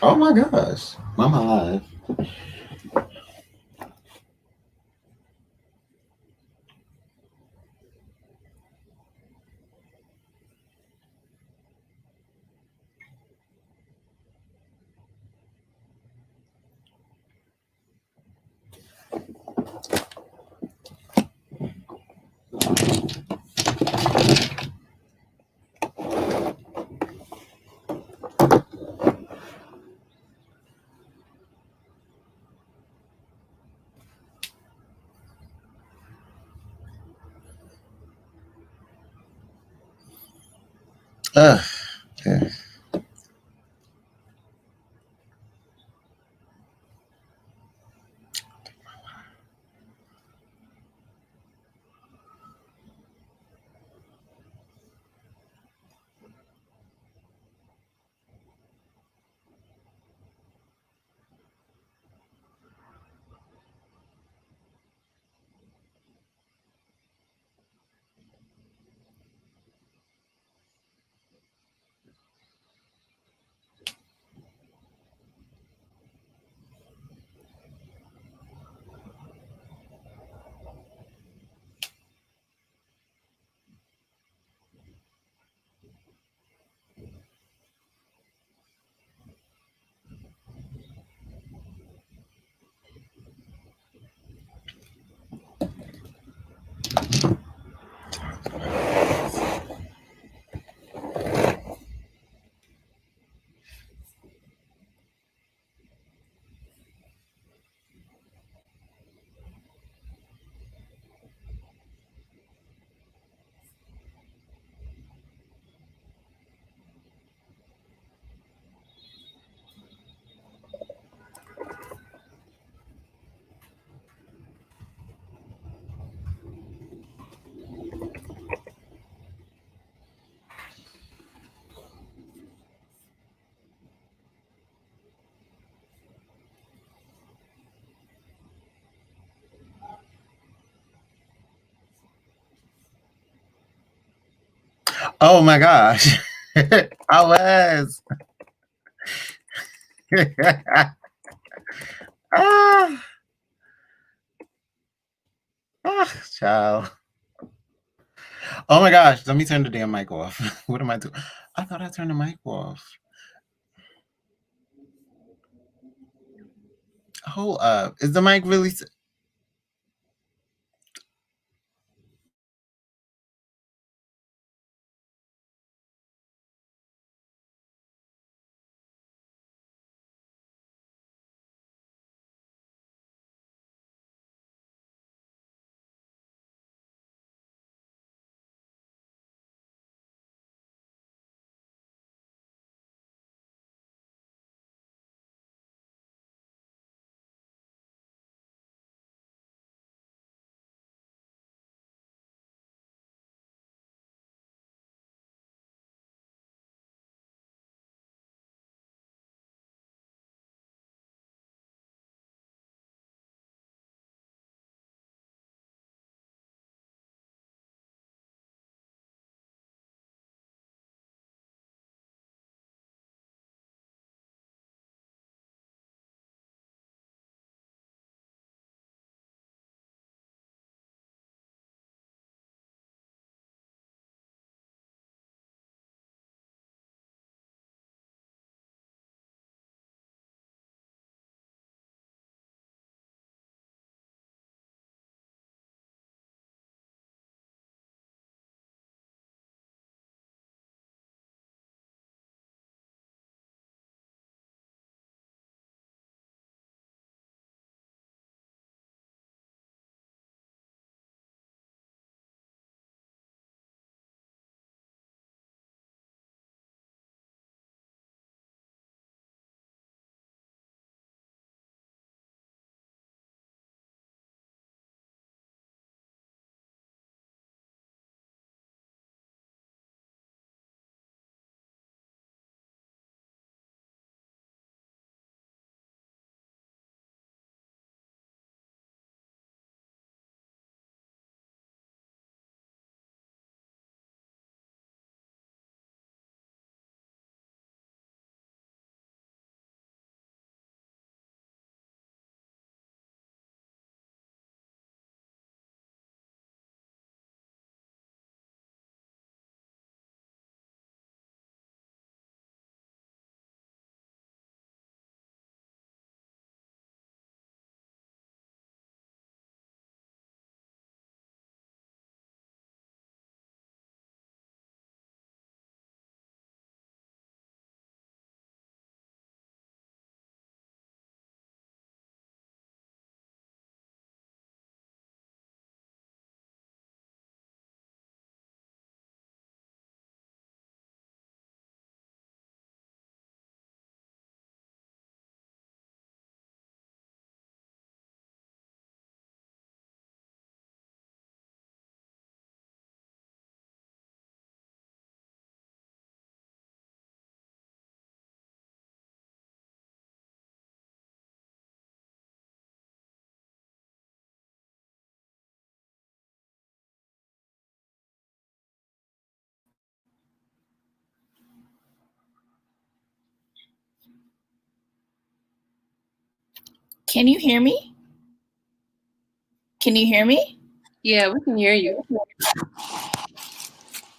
Oh my gosh. Mama live. Ugh. Yeah. Oh my gosh. I was. ah, child. Oh my gosh. Let me turn the damn mic off. What am I doing? I thought I turned the mic off. Hold up. Is the mic really? Can you hear me? Can you hear me? Yeah, we can hear you.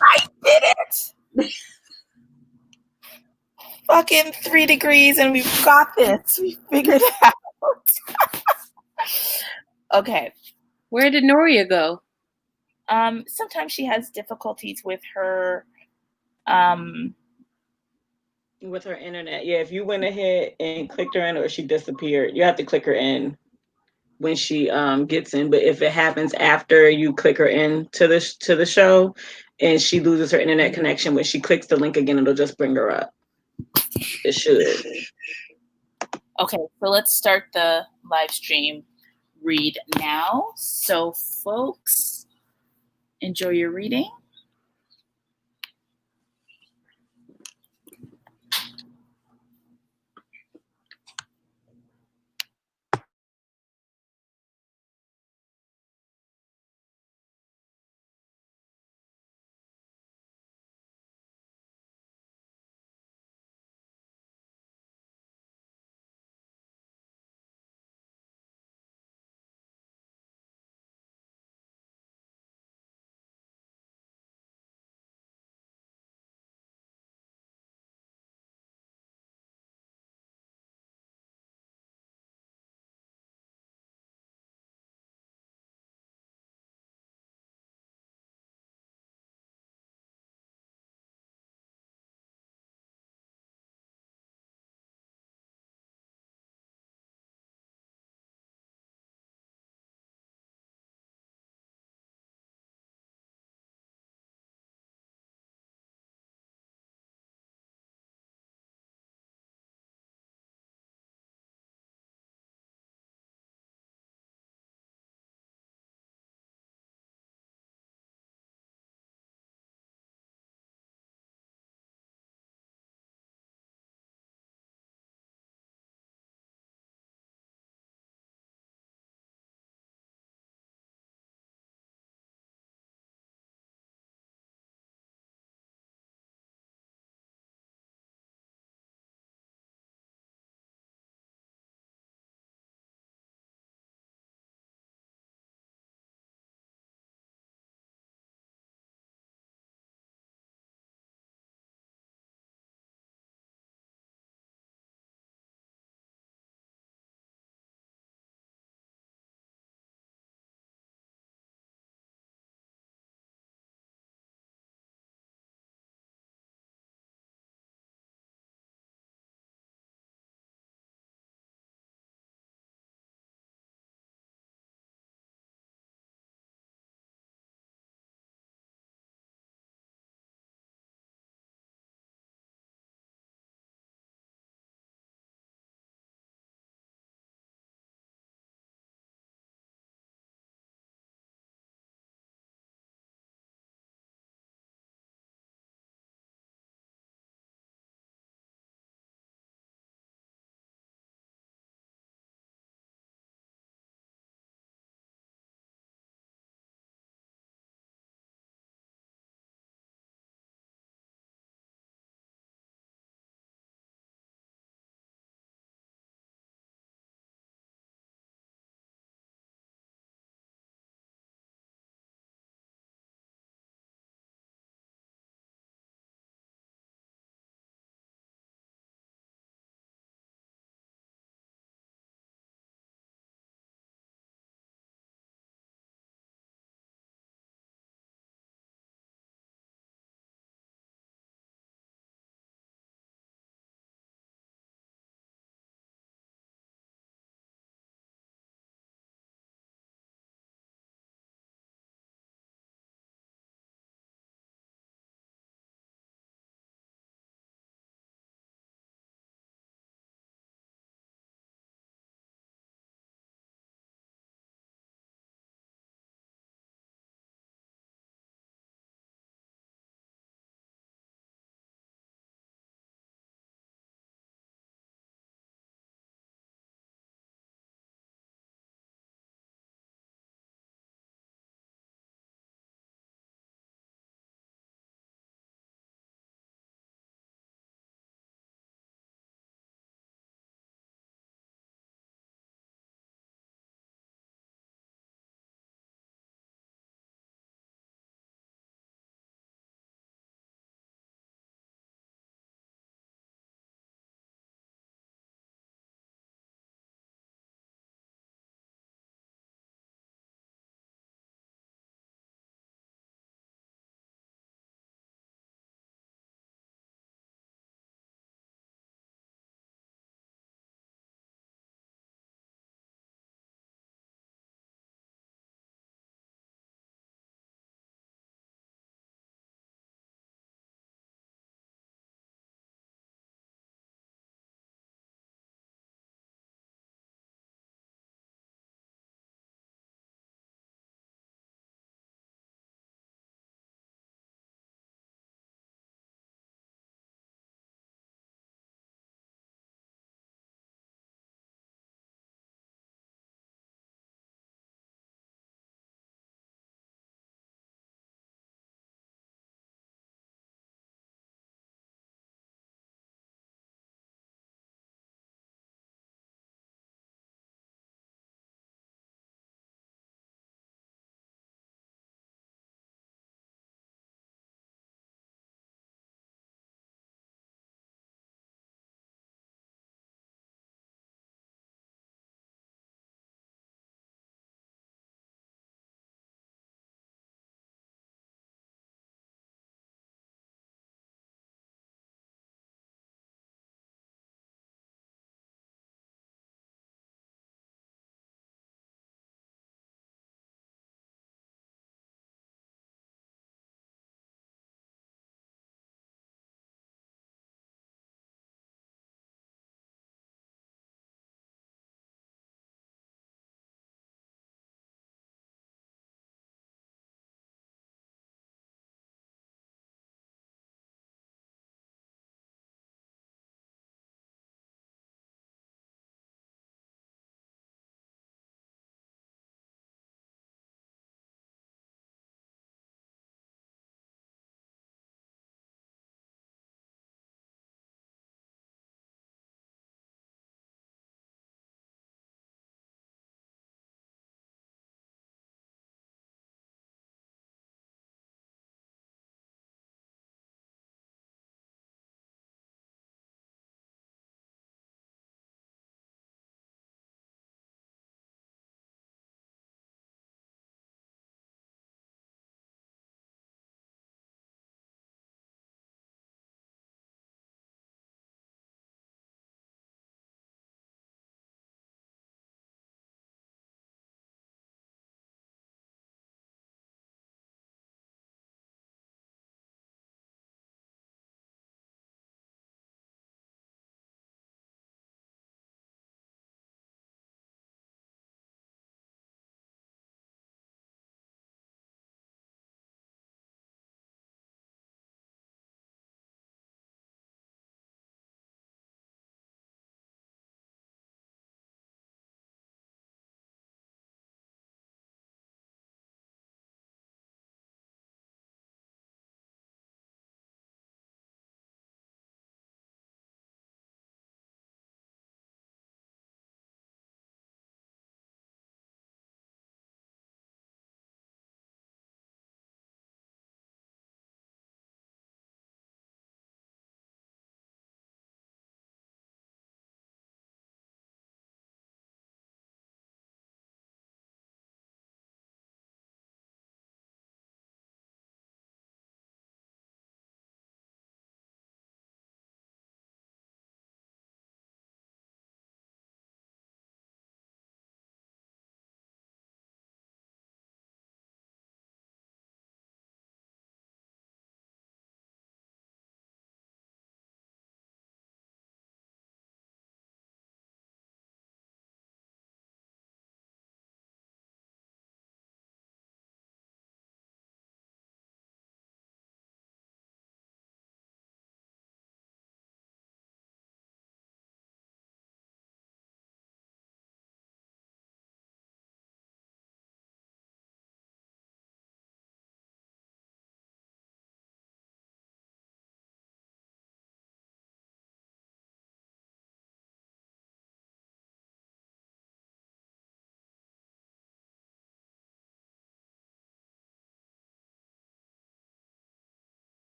I did it! Fucking 3 degrees and we've got this. We figured it out. Okay. Where did Noria go? Sometimes she has difficulties with her with her internet. Yeah, if you went ahead and clicked her in or she disappeared, you have to click her in when she gets in. But if it happens after you click her in to the show and she loses her internet connection, when she clicks the link again, it'll just bring her up. It should. Okay, so let's start the live stream read now. So folks, enjoy your reading.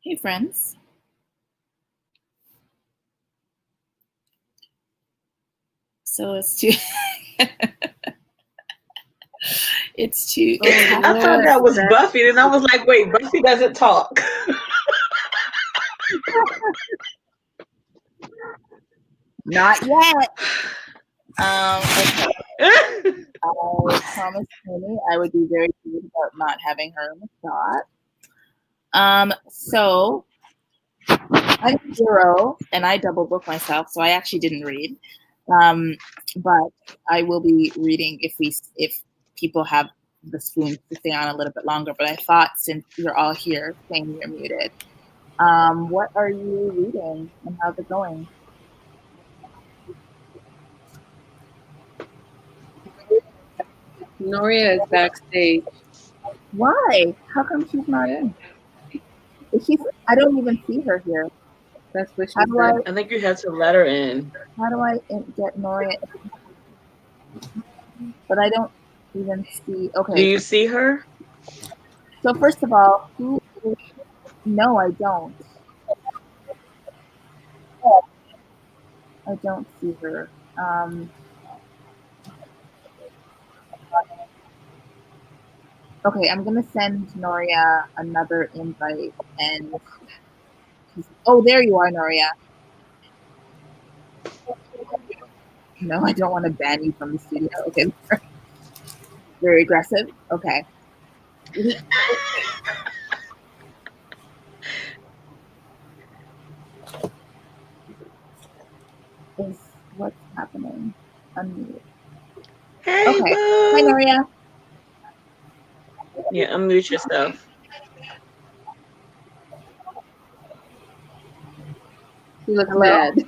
Hey, friends. So it's too. It's too. Oh, I thought that was Buffy, and I was like, wait, Buffy doesn't talk. Not yet. Okay. I promised Tony I would be very good about not having her in the shot. So I'm 0, and I double book myself, so I actually didn't read. But I will be reading if people have the spoons to stay on a little bit longer. But I thought since you're all here, saying you're muted, what are you reading and how's it going? Noria is backstage. Why? How come she's not in? Is she? I don't even see her here. That's what she How do said. I think you had to let her in. How do I get Noria? But I don't even see. Okay. Do you see her? So first of all, no, I don't. I don't see her. Okay, I'm gonna send Noria another invite, and oh, there you are, Noria. No, I don't want to ban you from the studio. Okay, very aggressive. Okay. Is what's happening? Unmute. Hey, Okay. boo. Hi, Noria. Yeah, unmute yourself. She looks Hello? mad.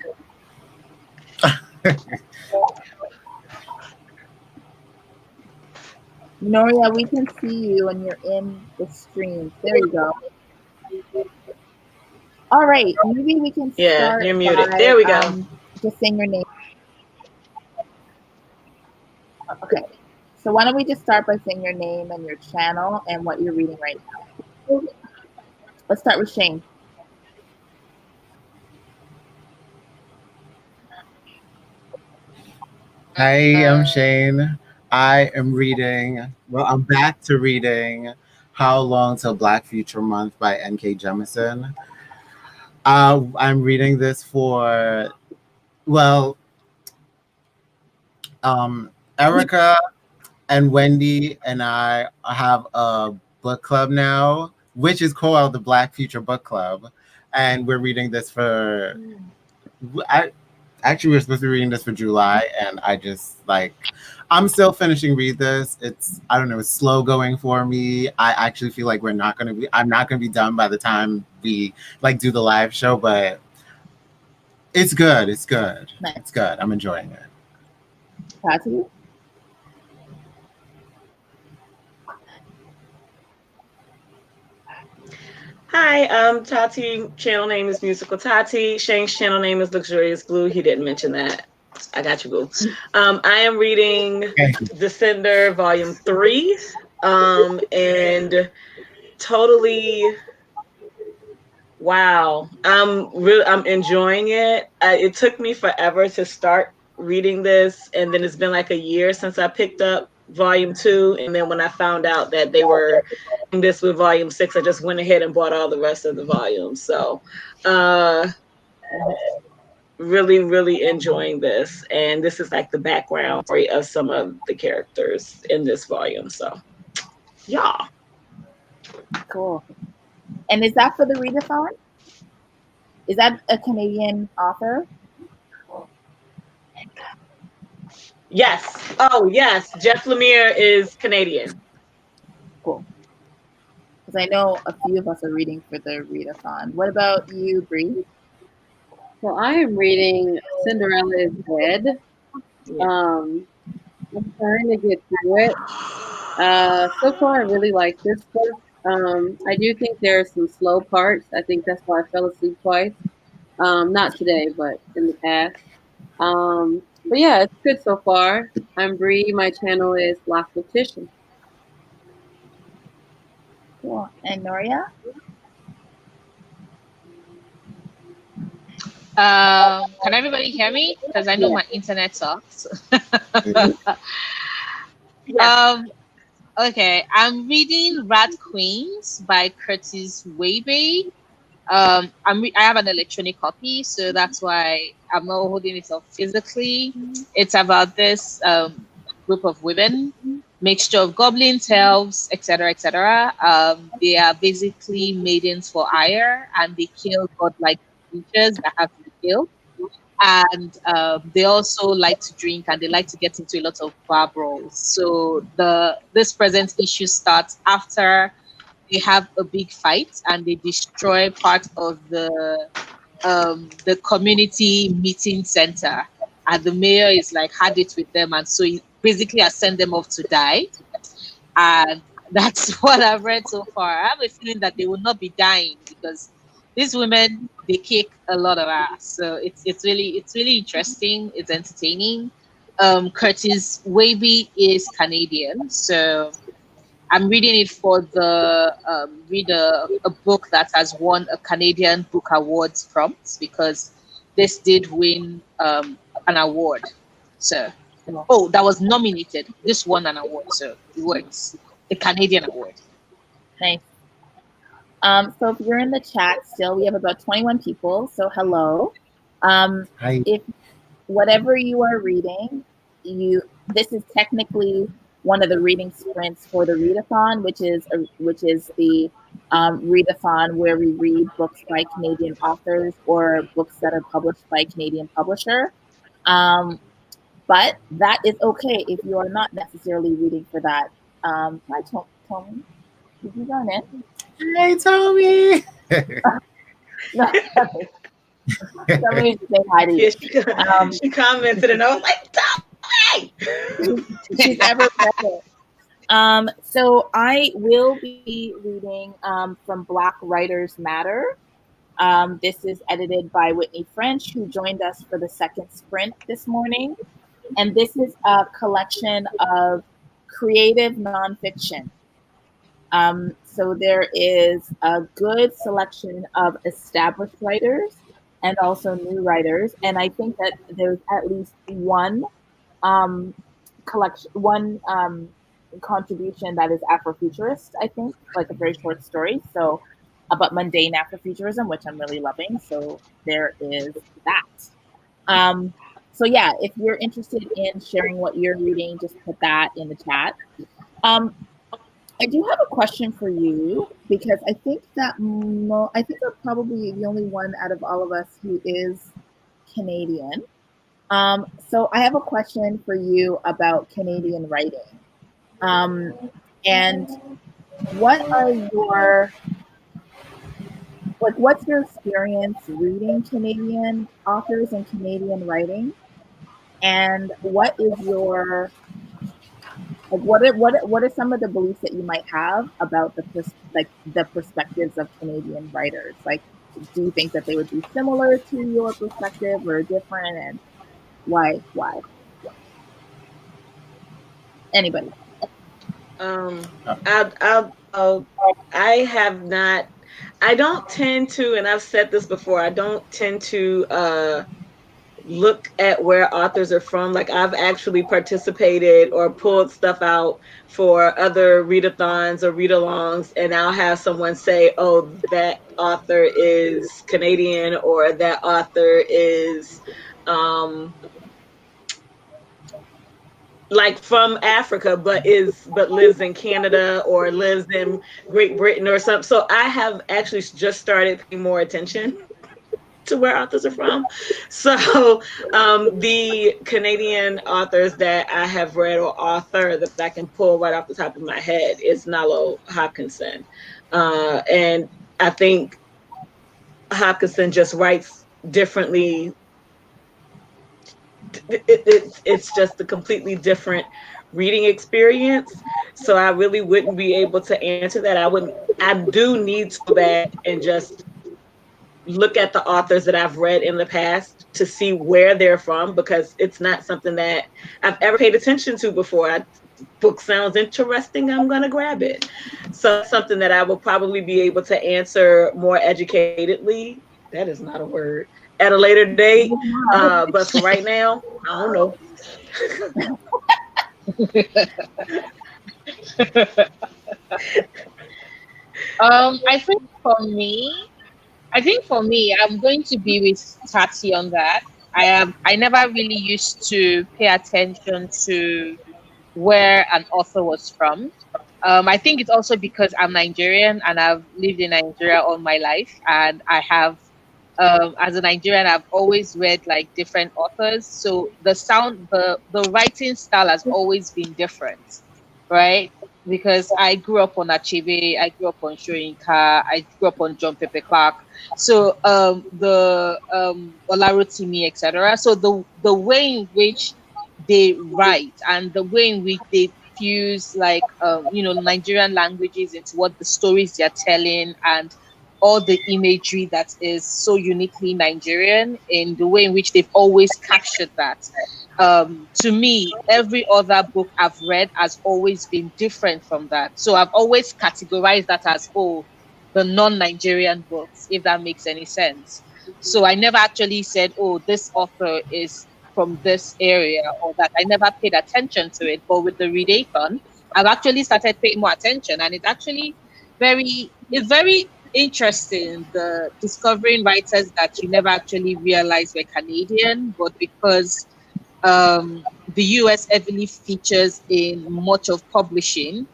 Noria, we can see you and you're in the stream. There you go. All right, maybe we can start you're muted. by There we go. just saying your name. Okay, so why don't we just start by saying your name and your channel and what you're reading right now. Let's start with Shane. Hi, I'm Shane. I am reading, well, I'm back to reading How Long Till Black Future Month by N.K. Jemisin. I'm reading this for, well, Erica and Wendy and I have a book club now, which is called the Black Future Book Club. And we're reading this for, actually, we're supposed to be reading this for July, and I'm still finishing read this. I don't know, it's slow going for me. I actually feel like I'm not gonna be done by the time we do the live show, but it's good. It's good. Nice. It's good. I'm enjoying it. Tati? Hi, Tati. Channel name is Musical Tati. Shane's channel name is Luxurious Blue. He didn't mention that. I got you, boo. I am reading Descender Volume 3, and totally, wow. I'm enjoying it. It took me forever to start reading this, and then it's been like a year since I picked up Volume 2, and then when I found out that they were doing this with Volume 6, I just went ahead and bought all the rest of the volumes. So really, really enjoying this, and this is like the background story of some of the characters in this volume. So yeah, Cool. And is that for the Read-A-Thon? Is that a Canadian author? yes. Oh yes, Jeff Lemire is Canadian. Cool. Because I know a few of us are reading for the Read-A-Thon. What about you, Bree? So I am reading Cinderella is Dead. Yeah. I'm trying to get through it. So far, I really like this book. I do think there are some slow parts. I think that's why I fell asleep twice. Not today, but in the past. But yeah, it's good so far. I'm Bree. My channel is Black Petition. Cool. And Noria? Can everybody hear me? Because I know Yeah. my internet sucks. Yes. Okay, I'm reading Rat Queens by Curtis Waybe. I have an electronic copy, so that's why I'm not holding it up physically. It's about this group of women, mixture of goblins, elves, etc., etc. They are basically maidens for hire, and they kill godlike creatures that have to be killed. And they also like to drink, and they like to get into a lot of bar brawls. So this present issue starts after they have a big fight and they destroy part of the community meeting center, and the mayor is like had it with them, and so he basically has sent them off to die. And that's what I've read so far. I have a feeling that they will not be dying because these women they kick a lot of ass. So it's really interesting. It's entertaining. Curtis Waby is Canadian, so I'm reading it for the read a book that has won a Canadian Book Awards prompt, because this did win an award. So, oh, that was nominated. This won an award, so it works. A Canadian award. Nice. So if you're in the chat still, we have about 21 people. So hello. Hi. If whatever you are reading, this is technically one of the reading sprints for the Read-A-Thon, which is the Read-A-Thon where we read books by Canadian authors or books that are published by a Canadian publisher. But that is okay if you are not necessarily reading for that. Hi, Tony. Did you join in? Hey, Tommy. Somebody should say hi to you. She commented, and I was like, Tommy! She's ever present. So I will be reading from Black Writers Matter. This is edited by Whitney French, who joined us for the second sprint this morning. And this is a collection of creative nonfiction. So there is a good selection of established writers and also new writers. And I think that there's at least one contribution that is Afrofuturist, I think, like a very short story. So about mundane Afrofuturism, which I'm really loving. So there is that. So yeah, if you're interested in sharing what you're reading, just put that in the chat. I do have a question for you, because I think that I think I'm probably the only one out of all of us who is Canadian. So I have a question for you about Canadian writing. And what's your experience reading Canadian authors and Canadian writing? And what is your what are some of the beliefs that you might have about the perspectives of Canadian writers? Like, do you think that they would be similar to your perspective or different, and why? Anybody? I have not. I don't tend to, and I've said this before. I don't tend to look at where authors are from. Like, I've actually participated or pulled stuff out for other read-a-thons or read-alongs, and I'll have someone say, oh, that author is Canadian, or that author is like from Africa, but lives in Canada or lives in Great Britain or something. So I have actually just started paying more attention to where authors are from. So the Canadian authors that I have read, or author that I can pull right off the top of my head, is Nalo Hopkinson. And I think Hopkinson just writes differently. It's just a completely different reading experience. So I really wouldn't be able to answer that. I do need to go back and just look at the authors that I've read in the past to see where they're from, because it's not something that I've ever paid attention to before. Book sounds interesting, I'm going to grab it. So something that I will probably be able to answer more educatedly. That is not a word. at a later date. But for right now, I don't know. I think for me, I'm going to be with Tati on that. I never really used to pay attention to where an author was from. I think it's also because I'm Nigerian and I've lived in Nigeria all my life, and I have, as a Nigerian, I've always read like different authors. So the writing style has always been different, right? Because I grew up on Achebe, I grew up on Shoyinka, I grew up on John Pepe Clark. So the Olarotimi, etc. So the way in which they write and the way in which they fuse like Nigerian languages into what the stories they're telling, and all the imagery that is so uniquely Nigerian in the way in which they've always captured that. To me, every other book I've read has always been different from that. So I've always categorized that as, oh, the non-Nigerian books, if that makes any sense. So I never actually said, oh, this author is from this area or that. I never paid attention to it. But with the Read-A-Thon, I've actually started paying more attention, and it's very interesting, the discovering writers that you never actually realized were Canadian, but because the US heavily features in much of publishing,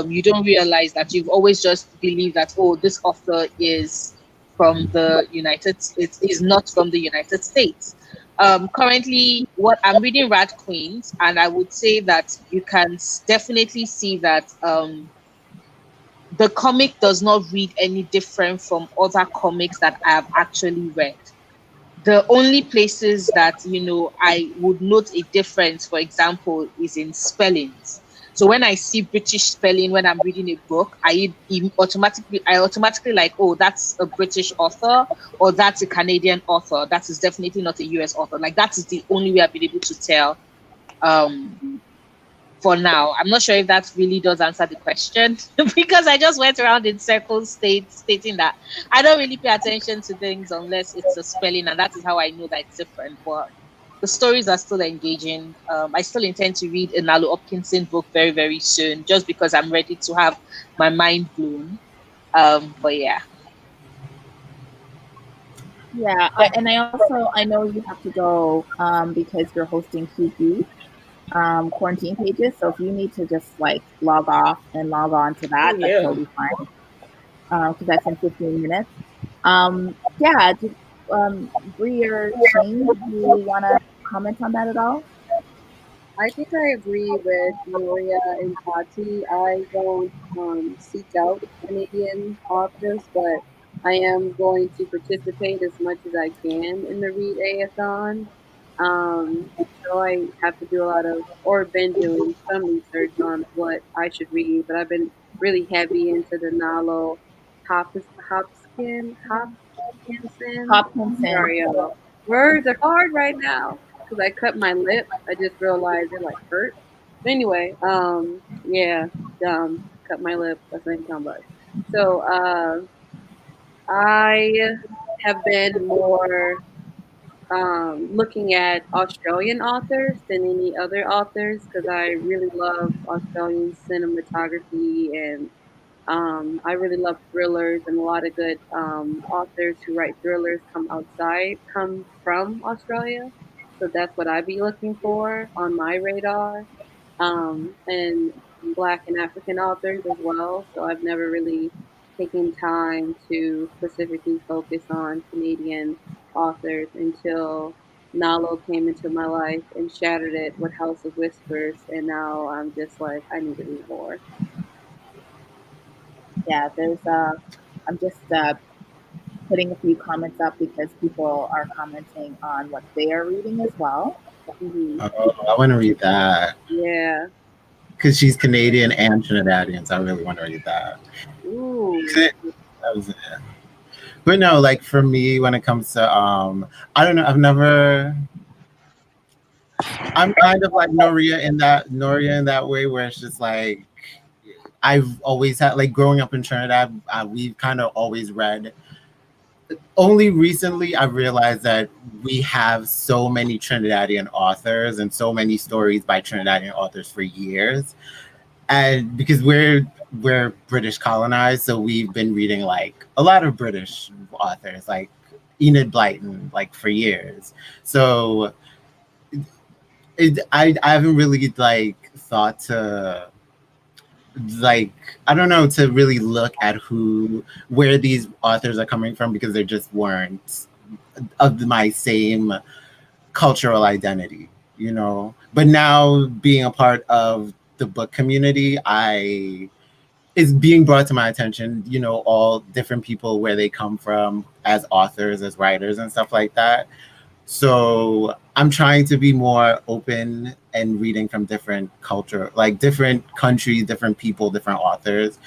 you don't realize that you've always just believed that, oh, this author is from the United States, is not from the United States. Currently, what I'm reading, Rat Queens, and I would say that you can definitely see that the comic does not read any different from other comics that I have actually read. The only places that I would note a difference, for example, is in spellings. So when I see British spelling when I'm reading a book, I automatically like, oh, that's a British author, or that's a Canadian author. That is definitely not a US author. Like, that is the only way I've been able to tell. For now, I'm not sure if that really does answer the question because I just went around in circles stating that I don't really pay attention to things unless it's a spelling, and that is how I know that it's different. But the stories are still engaging. I still intend to read a Nalu Hopkinson book very, very soon, just because I'm ready to have my mind blown. But yeah. Yeah, I know you have to go because you're hosting QP quarantine pages. So if you need to just like log off and log on to that, that's totally fine. Because that's in 15 minutes. Yeah, Bree or Shane, do you want to comment on that at all? I think I agree with Noria and Tati. I don't seek out Canadian authors, but I am going to participate as much as I can in the Read-A-Thon. So I have to do a lot of, or been doing some research on what I should read, but I've been really heavy into the Nalo Hopkinson. Sorry, y'all. Words are hard right now because I cut my lip. I just realized it like hurt. But anyway, yeah, cut my lip. That's what I'm talking about. So, I have been more looking at Australian authors than any other authors because I really love Australian cinematography, and I really love thrillers, and a lot of good authors who write thrillers come from Australia. So that's what I'd be looking for on my radar. And Black and African authors as well. So I've never really taken time to specifically focus on Canadian authors until Nalo came into my life and shattered it with House of Whispers. And now I'm just like, I need to read more. Yeah, I'm just putting a few comments up because people are commenting on what they are reading as well. Mm-hmm. Oh, I want to read that. Yeah. Because she's Canadian and Trinidadian, so I really want to read that. Ooh. That was it. But no, like for me, when it comes to I don't know, I'm kind of like Noria in that way where it's just like I've always had, like, growing up in Trinidad, we've kind of always read only recently I realized that we have so many Trinidadian authors and so many stories by Trinidadian authors for years. And because we're British colonized, so we've been reading like a lot of British authors, like Enid Blyton, like for years. So I haven't really like thought to like I don't know to really look at where these authors are coming from because they just weren't of my same cultural identity, you know. But now being a part of the book community, I is being brought to my attention, you know, all different people where they come from as authors, as writers and stuff like that. So I'm trying to be more open and reading from different culture, like different countries, different people, different authors.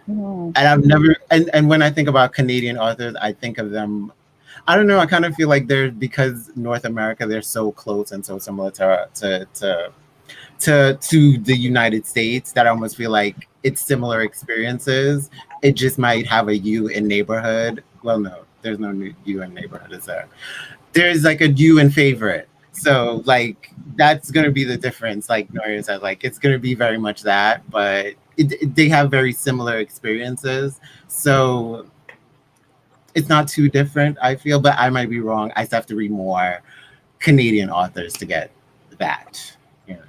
Mhm. And I've never and when I think about Canadian authors, I think of them. I don't know. I kind of feel like they're because North America, they're so close and so similar to the United States that I almost feel like it's similar experiences. It just might have a you in neighborhood. Well, no, there's no you in neighborhood, is there? There's like a you and favorite. So like that's gonna be the difference. Like Noria said, like it's gonna be very much that, but they have very similar experiences. So it's not too different, I feel, but I might be wrong. I just have to read more Canadian authors to get that. You know.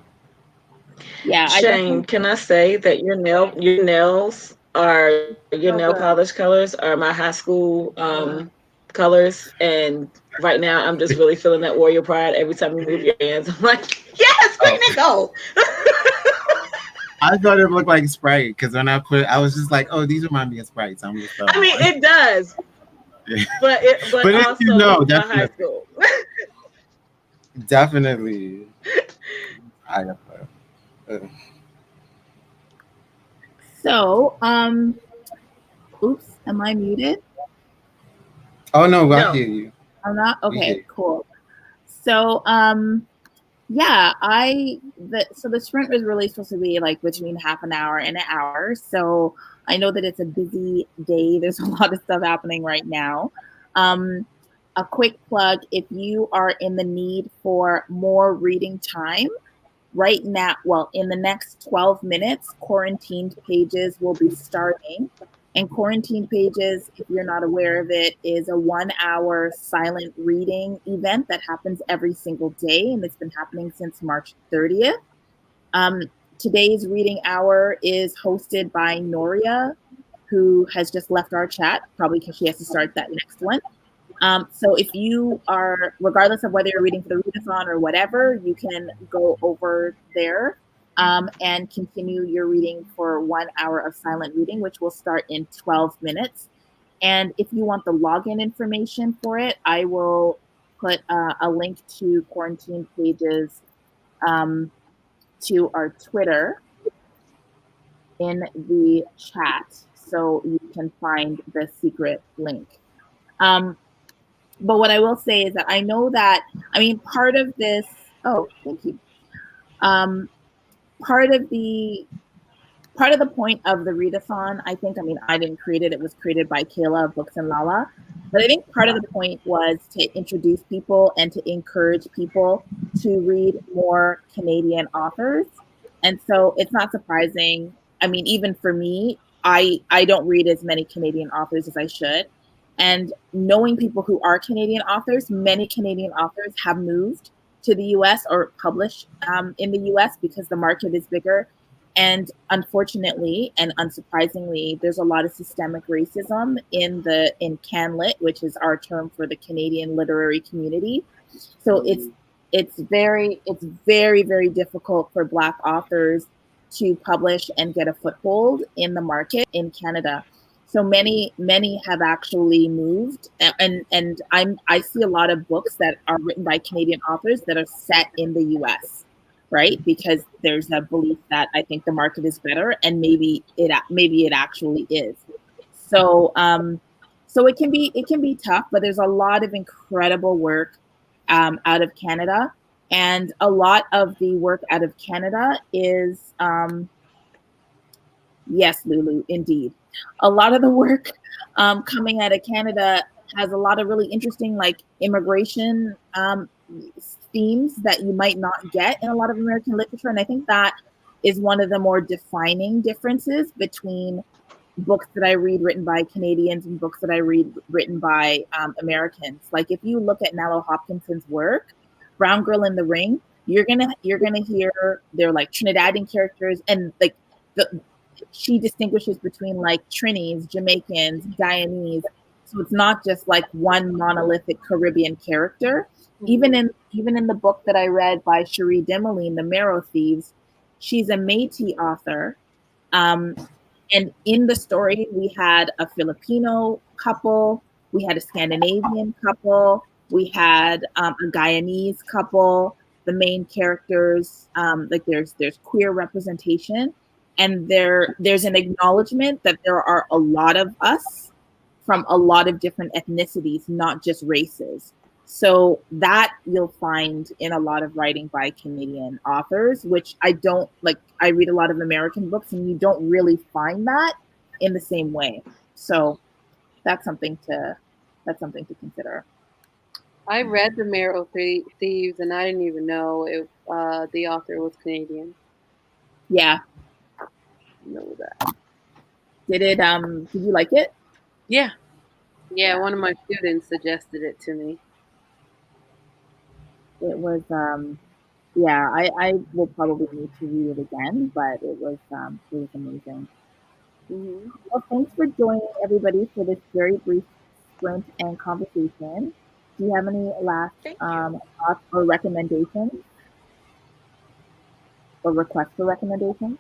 Yeah, Shane, can I say that your nails are your nail polish colors are my high school colors, and right now I'm just really feeling that warrior pride every time you move your hands. I'm like, yes, green Oh, and gold. I thought it looked like Sprite because when I was just like, oh, these remind me of Sprites. I'm just I mean, it does, yeah. but But if you know, also my high definitely, school. definitely, I so oops, am I muted? oh no, I No. hear you. I'm not? We hear Okay, you. cool. So yeah, so the sprint was really supposed to be like between half an hour and an hour. So I know that it's a busy day. There's a lot of stuff happening right now. A quick plug, if you are in the need for more reading time, right now, well, in the next 12 minutes, Quarantined Pages will be starting. And Quarantined Pages, if you're not aware of it, is a 1 hour silent reading event that happens every single day. And it's been happening since March 30th. Um, Today's reading hour is hosted by Noria, who has just left our chat, probably because she has to start that next one. So if you are, regardless of whether you're reading for the Read-A-Thon or whatever, you can go over there and continue your reading for 1 hour of silent reading, which will start in 12 minutes. And if you want the login information for it, I will put a link to Quarantined Pages to our Twitter in the chat so you can find the secret link. But what I will say is that I know that, I mean, part of this, oh, thank you. Um, part of the point of the Read-A-Thon, I think, I mean, I didn't create it. It was created by Kayla, Books and Lala. But I think part of the point was to introduce people and to encourage people to read more Canadian authors. And so it's not surprising. I mean, even for me, I don't read as many Canadian authors as I should. And knowing people who are Canadian authors, many Canadian authors have moved to the US or publish in the US because the market is bigger. And unfortunately and unsurprisingly, there's a lot of systemic racism in CanLit, which is our term for the Canadian literary community. So it's very, very difficult for Black authors to publish and get a foothold in the market in Canada. So many have actually moved, and I see a lot of books that are written by Canadian authors that are set in the U.S. Right, because there's a belief that I think the market is better, and maybe it actually is. So so it can be tough, but there's a lot of incredible work out of Canada, and a lot of the work out of Canada is yes, Lulu, indeed. A lot of the work coming out of Canada has a lot of really interesting like immigration themes that you might not get in a lot of American literature. And I think that is one of the more defining differences between books that I read written by Canadians and books that I read written by Americans. Like if you look at Nalo Hopkinson's work, Brown Girl in the Ring, you're gonna hear they're like Trinidadian characters, and like she distinguishes between like Trinis, Jamaicans, Guyanese. So it's not just like one monolithic Caribbean character. Mhm. Even in the book that I read by Cherie Dimeline, The Marrow Thieves, she's a Métis author. And in the story, we had a Filipino couple, we had a Scandinavian couple, we had a Guyanese couple. The main characters, like there's queer representation, and there's an acknowledgement that there are a lot of us from a lot of different ethnicities, not just races. So that you'll find in a lot of writing by Canadian authors, which I don't like. I read a lot of American books, and you don't really find that in the same way. So that's something to consider. I read The Marrow Thieves, and I didn't even know if the author was Canadian. Yeah. Know that. Did you like it? Yeah. Yeah, one of my students suggested it to me. It was yeah, I will probably need to read it again, but it was amazing. Hmm. Well, thanks for joining everybody for this very brief sprint and conversation. Do you have any last Thank you. thoughts or recommendations or requests for recommendations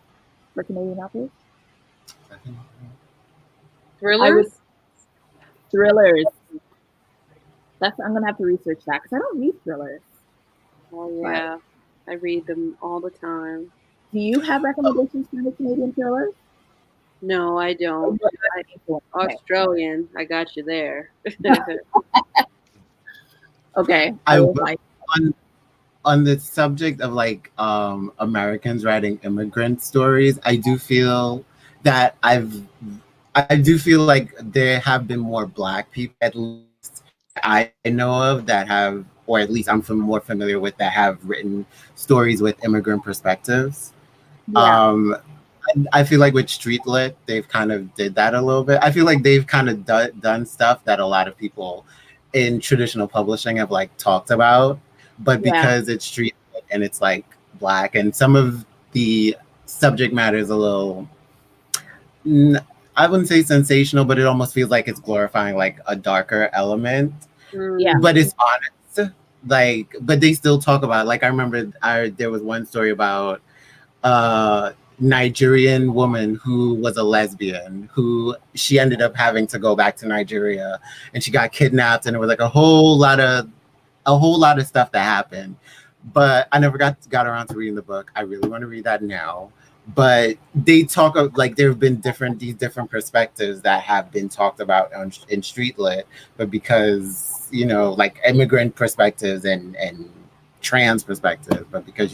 for Canadian authors? I Thrillers? would thrillers. I'm gonna have to research that because I don't read thrillers. Oh yeah, I read them all the time. Do you have recommendations for the Canadian thrillers? No, I don't. Okay. Australian, I got you there. Okay. On the subject of like Americans writing immigrant stories, I do feel that I do feel like there have been more Black people, at least I know of, that have, or at least I'm more familiar with, that have written stories with immigrant perspectives. Yeah. I feel like with street lit, they've kind of did that a little bit. I feel like they've kind of done stuff that a lot of people in traditional publishing have like talked about, but because it's street lit and it's like Black, and some of the subject matter is a little, I wouldn't say sensational, but it almost feels like it's glorifying like a darker element. Yeah. But it's honest. Like, but they still talk about it. Like, I remember there was one story about Nigerian woman who was a lesbian, who she ended up having to go back to Nigeria, and she got kidnapped, and it was like a whole lot of stuff that happened. But I never got around to reading the book. I really want to read that now. But they talk of like there have been these different perspectives that have been talked about in street lit, but because like immigrant perspectives and trans perspectives, but because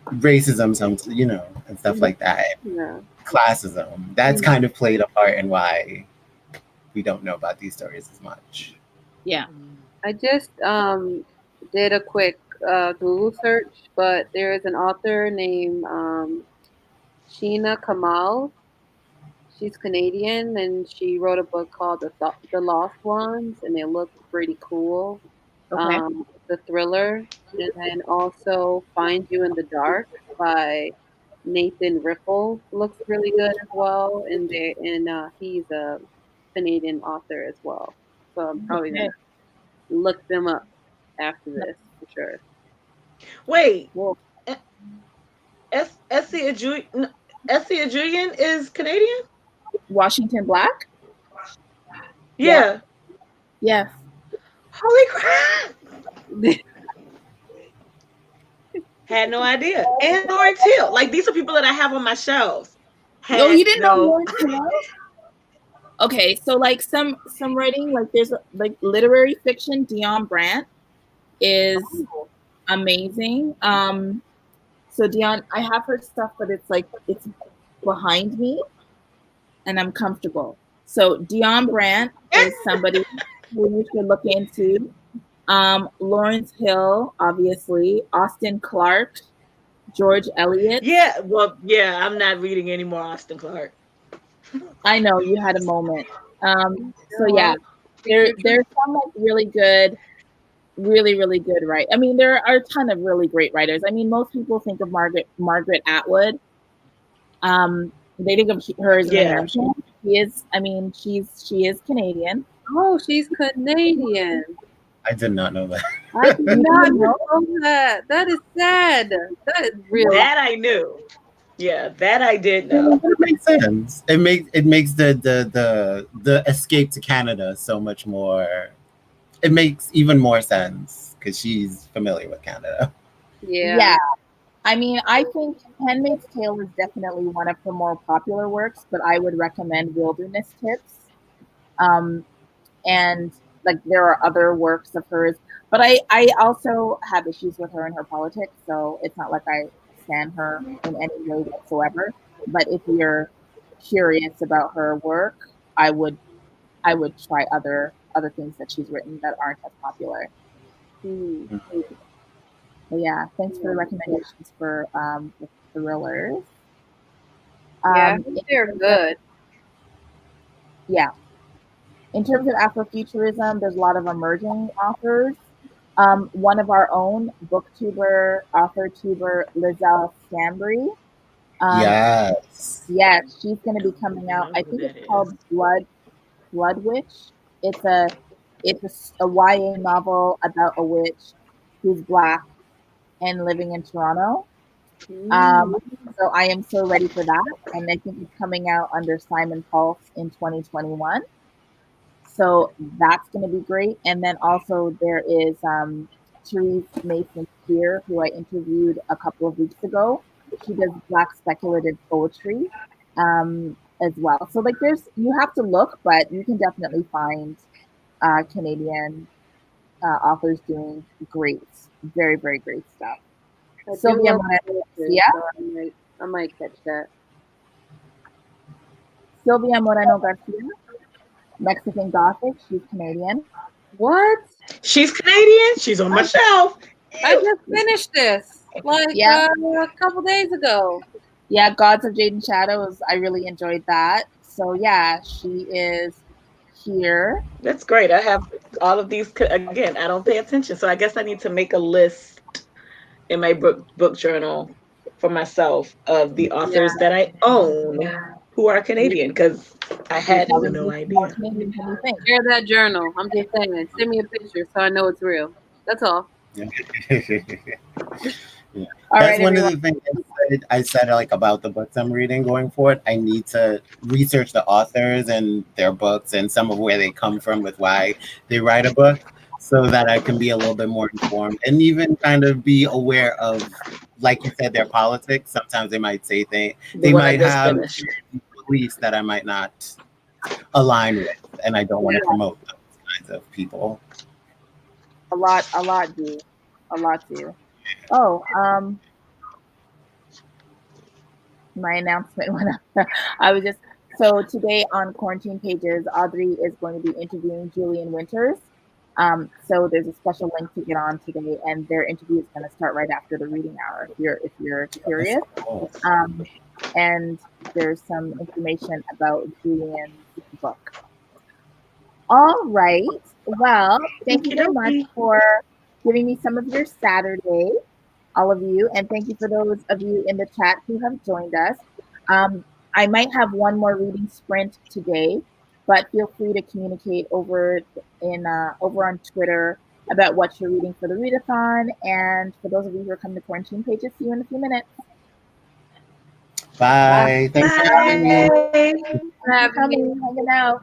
racism, and stuff like that, classism, that's kind of played a part in why we don't know about these stories as much. Yeah. I just did a quick Google search, but there is an author named Sheena Kamal. She's Canadian, and she wrote a book called The Lost Ones, and it looked pretty cool. Okay. The thriller, and then also Find You in the Dark by Nathan Riffle looks really good as well, and he's a Canadian author as well. So I'm probably gonna look them up after this for sure. Wait, Well, Essie Adjulian is Canadian? Washington Black? Yeah. Yes. Holy crap! Had no idea. And Lawrence Hill. Like, these are people that I have on my shelves. Oh, you didn't know Lawrence Hill? Okay, so like some writing, like there's like literary fiction. Dion Brandt is amazing. So Dion, I have her stuff, but it's behind me, and I'm comfortable. So Dion Brandt is somebody who you should look into. Lawrence Hill, obviously. Austin Clark, George Eliot. Yeah, well, yeah, I'm not reading any more Austin Clark. I know you had a moment. So yeah, there's some like really good, really good, right? I mean, there are a ton of really great writers. I mean, most people think of Margaret Atwood. They think of her as an Yeah. American. She is. I mean, she is Canadian. Oh, she's Canadian. I did not know that. I did not know that. That is sad. That is really That I knew. Yeah, that I did know. It makes sense. It makes the escape to Canada so much more. It makes even more sense because she's familiar with Canada. yeah. I mean, I think Handmaid's Tale is definitely one of her more popular works, but I would recommend Wilderness Tips. And like there are other works of hers, but I also have issues with her and her politics, so it's not like I stand her in any way whatsoever. But if you're curious about her work, I would try other things that she's written that aren't as popular. Hmm. But yeah, thanks for the recommendations for the thrillers. Yeah, they're good. Yeah. In terms of Afrofuturism, there's a lot of emerging authors. One of our own, booktuber, author-tuber, Lizelle Stambry. Yes. Yeah, she's going to be coming out. I think it's called Blood Witch. It's a YA novel about a witch who's Black and living in Toronto. So I am so ready for that, and I think it's coming out under Simon Pulse in 2021. So that's going to be great. And then also there is Therese Mason Spear, who I interviewed a couple of weeks ago. She does Black speculative poetry as well. So like you have to look, but you can definitely find Canadian authors doing very, very great stuff. Sylvia Moreno, I might catch that. Sylvia Moreno Garcia, Mexican Gothic. She's Canadian. What? She's Canadian. She's on my shelf. I just finished this a couple days ago. Yeah, Gods of Jade and Shadows. I really enjoyed that. So yeah, she is here. That's great. I have all of these. Again, I don't pay attention, so I guess I need to make a list in my book journal for myself of the authors that I own who are Canadian, because I had no idea. Share that journal. I'm just saying. Send me a picture so I know it's real. That's all. Yeah. All That's right, one everyone. of the things I said like about the books I'm reading going forward. I need to research the authors and their books and some of where they come from with why they write a book, so that I can be a little bit more informed and even kind of be aware of, like you said, their politics. Sometimes they might say things, they might have beliefs that I might not align with, and I don't want to promote those kinds of people. A lot do. Oh, my announcement went up. I was just so today on Quarantine Pages, Audrey is going to be interviewing Julian Winters. So there's a special link to get on today, and their interview is going to start right after the reading hour. If you're curious, and there's some information about Julian's book. All right. Well, thank you very much for giving me some of your Saturday, all of you, and thank you for those of you in the chat who have joined us. I might have one more reading sprint today, but feel free to communicate over on Twitter about what you're reading for the Read-A-Thon. And for those of you who are coming to Quarantine Pages, see you in a few minutes. Bye. Thanks for having me. Hanging out.